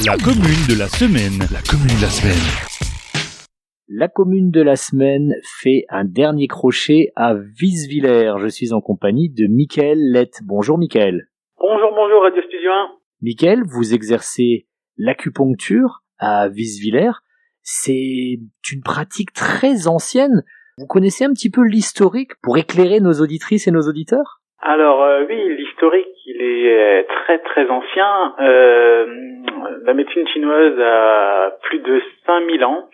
La commune de la semaine. La commune de la semaine. La commune de la semaine fait un dernier crochet à Wieswiller. Je suis en compagnie de Michael Lett. Bonjour Michael. Bonjour Radio Studio 1. Michael, vous exercez l'acupuncture à Wieswiller. C'est une pratique très ancienne. Vous connaissez un petit peu l'historique pour éclairer nos auditrices et nos auditeurs ? Alors oui, l'historique, il est très très ancien. La médecine chinoise a plus de 5000 ans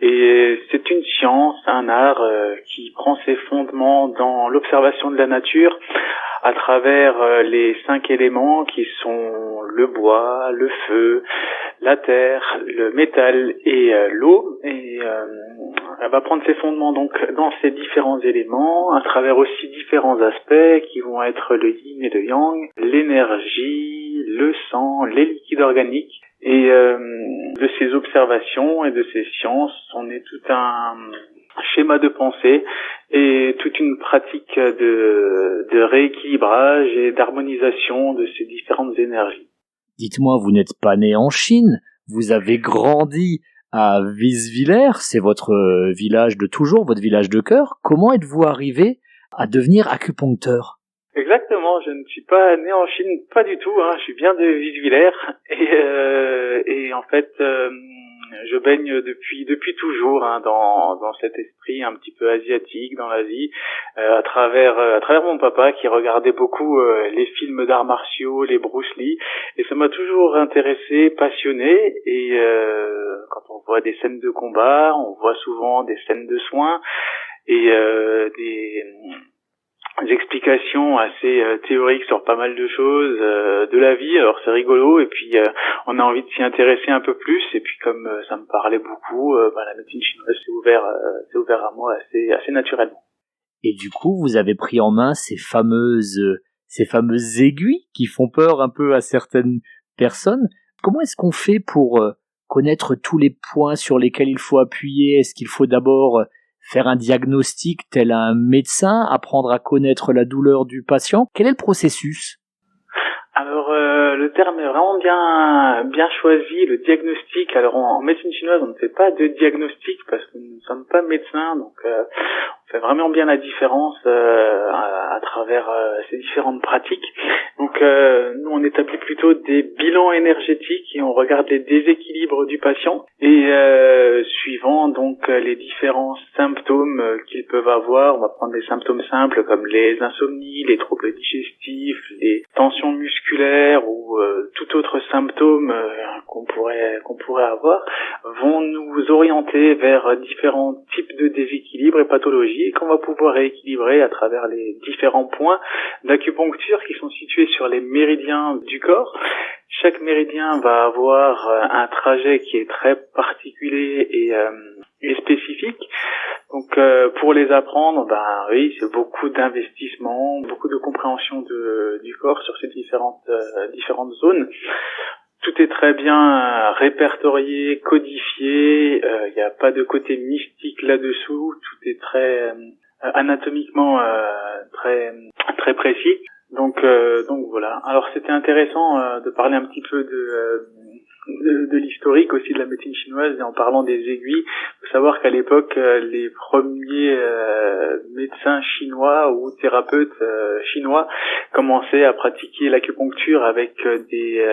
et c'est une science, un art qui prend ses fondements dans l'observation de la nature à travers les 5 éléments qui sont le bois, le feu, la terre, le métal et l'eau. Et elle va prendre ses fondements donc dans ces différents éléments, à travers aussi différents aspects qui vont être le yin et le yang, l'énergie, le sang, les liquides organiques. Et de ces observations et de ces sciences, on est tout un schéma de pensée et toute une pratique de rééquilibrage et d'harmonisation de ces différentes énergies. Dites-moi, vous n'êtes pas né en Chine, vous avez grandi à Wieswiller, c'est votre village de toujours, votre village de cœur. Comment êtes-vous arrivé à devenir acupuncteur ? Exactement, je ne suis pas né en Chine, pas du tout, je suis bien de Wieswiller et en fait je baigne depuis toujours dans cet esprit un petit peu asiatique dans la vie, à travers mon papa qui regardait beaucoup les films d'arts martiaux, les Bruce Lee, et ça m'a toujours intéressé, passionné. Et quand on voit des scènes de combat, on voit souvent des scènes de soins et des explications assez théoriques sur pas mal de choses de la vie. Alors c'est rigolo et puis on a envie de s'y intéresser un peu plus, et puis comme ça me parlait beaucoup, la médecine chinoise s'est ouvert à moi assez naturellement. Et du coup, vous avez pris en main ces fameuses aiguilles qui font peur un peu à certaines personnes. Comment est-ce qu'on fait pour connaître tous les points sur lesquels il faut appuyer ? Est-ce qu'il faut d'abord faire un diagnostic tel un médecin, apprendre à connaître la douleur du patient ? Quel est le processus ? Alors le terme est vraiment bien choisi, le diagnostic. Alors en médecine chinoise, on ne fait pas de diagnostic parce que nous ne sommes pas médecins, donc on fait vraiment bien la différence à travers ces différentes pratiques. Donc nous on établit plutôt des bilans énergétiques et on regarde les déséquilibres du patient et suivant donc les différents symptômes qu'ils peuvent avoir, on va prendre des symptômes simples comme les insomnies, les troubles digestifs, les tensions musculaires ou tout autre symptôme qu'on pourrait avoir, vont nous orienter vers différents types de déséquilibres et pathologies et qu'on va pouvoir rééquilibrer à travers les différents points d'acupuncture qui sont situés sur les méridiens du corps. Chaque méridien va avoir un trajet qui est très particulier et spécifique. Donc pour les apprendre, oui, c'est beaucoup d'investissement, beaucoup de compréhension du corps sur ces différentes zones. Tout est très bien répertorié, codifié, il n'y a pas de côté mystique là-dessous, tout est très anatomiquement très précis. Donc voilà. Alors c'était intéressant de parler un petit peu de l'historique aussi de la médecine chinoise, et en parlant des aiguilles, il faut savoir qu'à l'époque les premiers médecins chinois ou thérapeutes chinois commençaient à pratiquer l'acupuncture avec des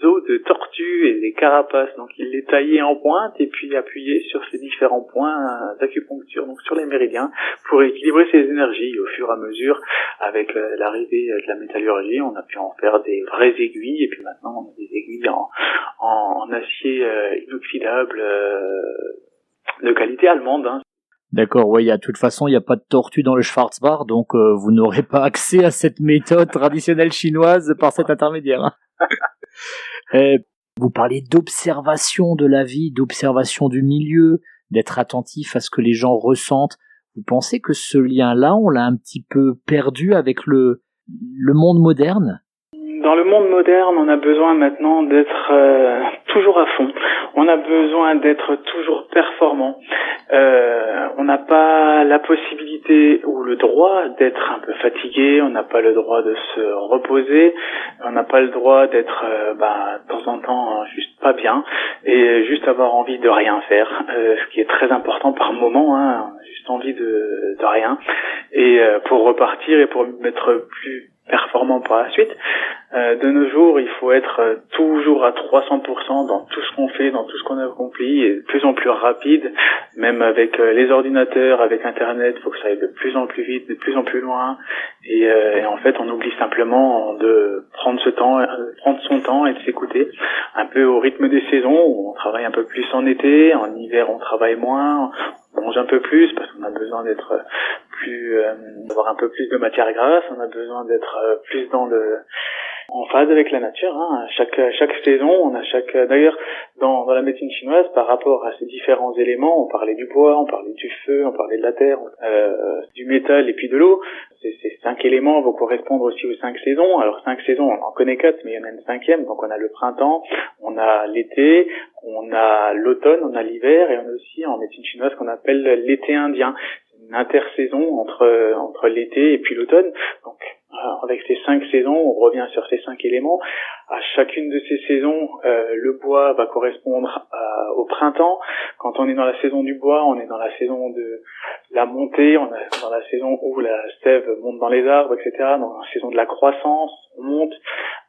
os de tortue et des carapaces. Donc ils les taillaient en pointe et puis appuyaient sur ces différents points d'acupuncture, donc sur les méridiens, pour équilibrer ces énergies. Au fur et à mesure, avec l'arrivée de la métallurgie, on a pu en faire des vraies aiguilles, et puis maintenant on a des aiguilles en acier inoxydable de qualité allemande. D'accord, ouais, de toute façon, il n'y a pas de tortue dans le Schwarzwald, donc vous n'aurez pas accès à cette méthode traditionnelle chinoise par cet intermédiaire. Vous parlez d'observation de la vie, d'observation du milieu, d'être attentif à ce que les gens ressentent. Vous pensez que ce lien-là, on l'a un petit peu perdu avec le monde moderne ? Dans le monde moderne, on a besoin maintenant d'être toujours à fond. On a besoin d'être toujours performant. On n'a pas la possibilité ou le droit d'être un peu fatigué. On n'a pas le droit de se reposer. On n'a pas le droit d'être de temps en temps juste pas bien et juste avoir envie de rien faire, ce qui est très important par moment, hein, juste envie de rien, et pour repartir et pour être plus performant par la suite. De nos jours, il faut être toujours à 300% dans tout ce qu'on fait, dans tout ce qu'on accomplit, et de plus en plus rapide, même avec les ordinateurs, avec Internet, il faut que ça aille de plus en plus vite, de plus en plus loin, et en fait, on oublie simplement de prendre son temps et de s'écouter, un peu au rythme des saisons, où on travaille un peu plus en été, en hiver on travaille moins, on mange un peu plus parce qu'on a besoin d'être d'avoir un peu plus de matière grasse, on a besoin d'être plus en phase avec la nature, hein. Chaque saison, on a d'ailleurs, dans la médecine chinoise, par rapport à ces différents éléments, on parlait du bois, on parlait du feu, on parlait de la terre, du métal et puis de l'eau. Ces 5 éléments vont correspondre aussi aux 5 saisons. Alors 5 saisons, on en connaît 4, mais il y en a une 5e. Donc on a le printemps, on a l'été, on a l'automne, on a l'hiver, et on a aussi en médecine chinoise ce qu'on appelle l'été indien. C'est une intersaison entre l'été et puis l'automne. Donc avec ces 5 saisons, on revient sur ces 5 éléments. À chacune de ces saisons, le bois va correspondre au printemps. Quand on est dans la saison du bois, on est dans la saison de la montée, on est dans la saison où la sève monte dans les arbres, etc. Dans la saison de la croissance, on monte.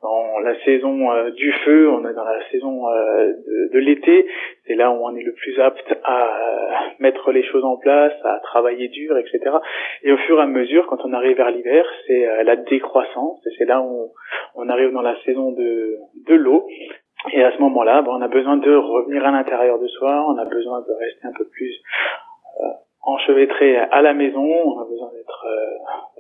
Dans la saison du feu, on est dans la saison de l'été. C'est là où on est le plus apte à mettre les choses en place, à travailler dur, etc. Et au fur et à mesure, quand on arrive vers l'hiver, c'est la décroissance. Et c'est là où on arrive dans la saison de l'eau. Et à ce moment-là, on a besoin de revenir à l'intérieur de soi, on a besoin de rester un peu plus enchevêtré à la maison, on a besoin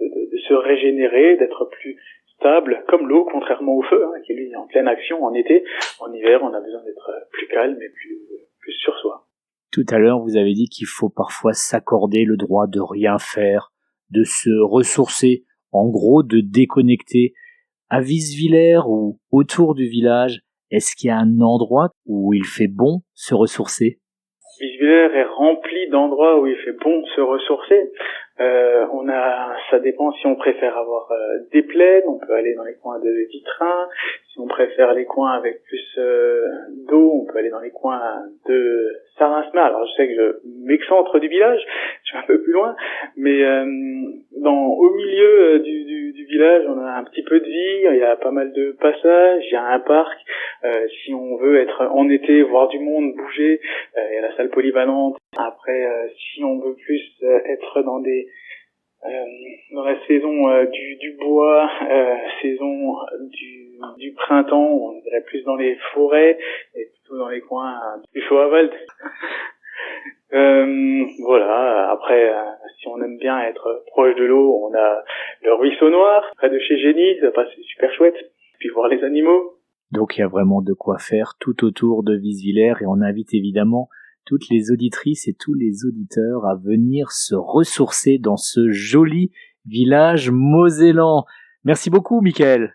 de se régénérer, d'être plus stable, comme l'eau, contrairement au feu, hein, qui lui est en pleine action en été. En hiver, on a besoin d'être plus calme et plus sur soi. Tout à l'heure, vous avez dit qu'il faut parfois s'accorder le droit de rien faire, de se ressourcer, en gros de déconnecter. À Wieswiller ou autour du village, est-ce qu'il y a un endroit où il fait bon se ressourcer? Wieswiller est rempli d'endroits où il fait bon se ressourcer. Ça dépend si on préfère avoir des plaines, on peut aller dans les coins de Vitrain. Si on préfère les coins avec plus d'eau, on peut aller dans les coins de Sarasma. Alors je sais que je m'excentre du village, je suis un peu plus loin, mais au milieu du village, on a un petit peu de vie, il y a pas mal de passages, il y a un parc. Si on veut être en été, voir du monde, bouger, il y a la salle polyvalente. Après, si on veut plus être dans la saison du bois, saison du printemps, on irait plus dans les forêts et plutôt dans les coins du Schwarzwald. Voilà. Après, si on aime bien être proche de l'eau, on a le ruisseau noir près de chez Génie, c'est super chouette. Puis voir les animaux. Donc il y a vraiment de quoi faire tout autour de Wieswiller, et on invite évidemment toutes les auditrices et tous les auditeurs à venir se ressourcer dans ce joli village mosellan. Merci beaucoup, Michael.